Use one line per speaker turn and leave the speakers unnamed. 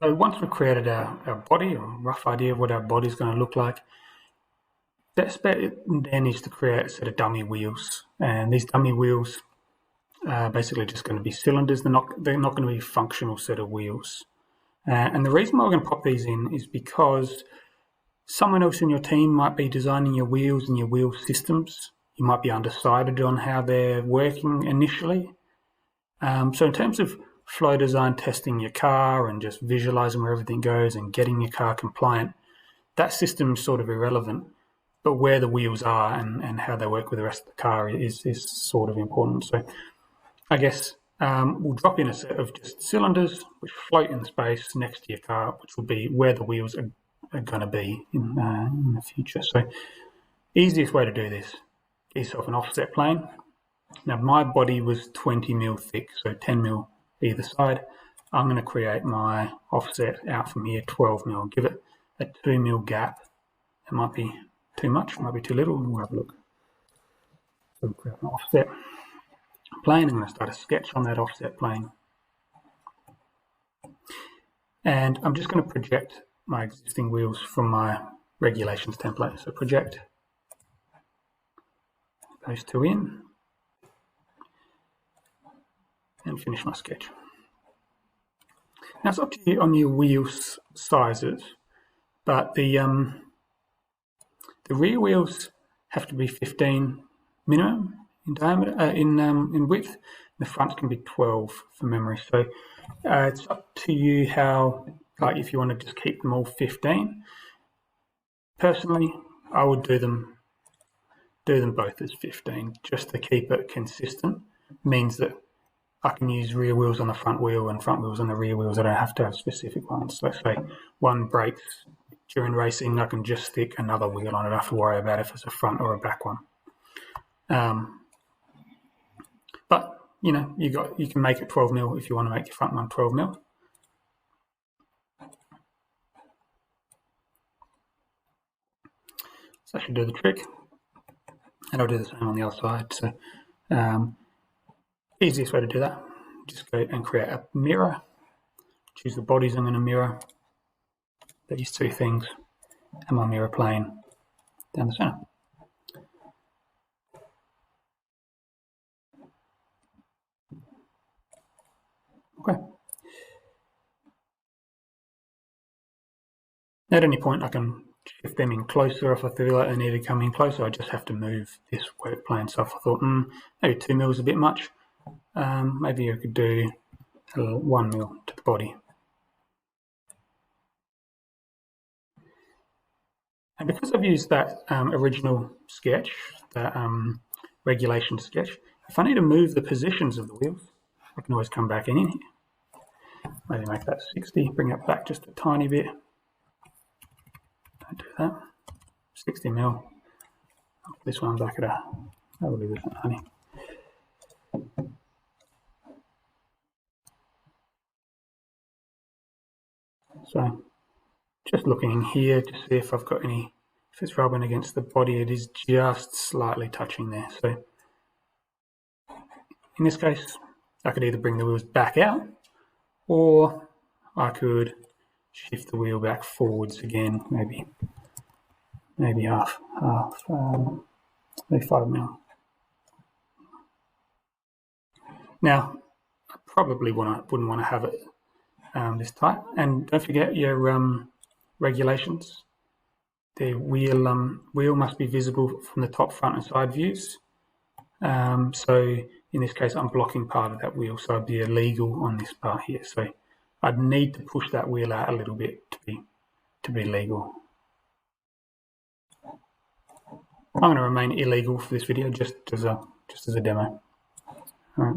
So once we've created our body, or a rough idea of what our body is going to look like, that step then is to create a set of dummy wheels. And these dummy wheels are basically just going to be cylinders. They're not going to be a functional set of wheels. And the reason why we're going to pop these in is because someone else in your team might be designing your wheels and your wheel systems. You might be undecided on how they're working initially. So in terms of flow design, testing your car and just visualizing where everything goes and getting your car compliant, that system is sort of irrelevant. But where the wheels are and how they work with the rest of the car is sort of important. So I guess we'll drop in a set of just cylinders which float in space next to your car, which will be where the wheels are going to be in the future. So easiest way to do this, get yourself an offset plane. Now my body was 20 mil thick, so 10 mil either side. I'm going to create my offset out from here 12 mil, give it a 2 mil gap. It might be too much, might be too little, we'll have a look. So we'll create an offset plane. I'm going to start a sketch on that offset plane. And I'm just going to project my existing wheels from my regulations template. So project those two in and finish my sketch. Now it's up to you on your wheel sizes, but the rear wheels have to be 15 minimum in diameter, in width. The fronts can be 12 for memory. So it's up to you how, like if you want to just keep them all 15. Personally, I would do them both as 15 just to keep it consistent. Means that I can use rear wheels on the front wheel and front wheels on the rear wheels. I don't have to have specific ones. So let's say one breaks during racing, I can just stick another wheel on it. I don't have to worry about if it's a front or a back one. But you know, you can make it 12 mil if you want to make your front one 12 mil. So that should do the trick. And I'll do the same on the other side. So easiest way to do that, just go and create a mirror. Choose the bodies I'm going to mirror. These two things and my mirror plane down the center. Okay. At any point I can shift them in closer if I feel like they need to come in closer. I just have to move this work plane. So if I thought, maybe 2 mil is a bit much, maybe I could do 1 mil to the body. And because I've used that original sketch, that regulation sketch, if I need to move the positions of the wheels, I can always come back in here. Maybe make that 60, bring it back just a tiny bit. Don't do that. 60 mil. This one back at I will leave it at 90. So just looking in here to see if I've got any, if it's rubbing against the body, it is just slightly touching there. So in this case, I could either bring the wheels back out or I could shift the wheel back forwards again, maybe half, maybe 5 mil. Now, I probably wouldn't want to have it this tight. And don't forget your regulations. The wheel must be visible from the top, front, and side views. So in this case, I'm blocking part of that wheel, so I'd be illegal on this part here. So I'd need to push that wheel out a little bit to be legal. I'm going to remain illegal for this video, just as a demo. All right.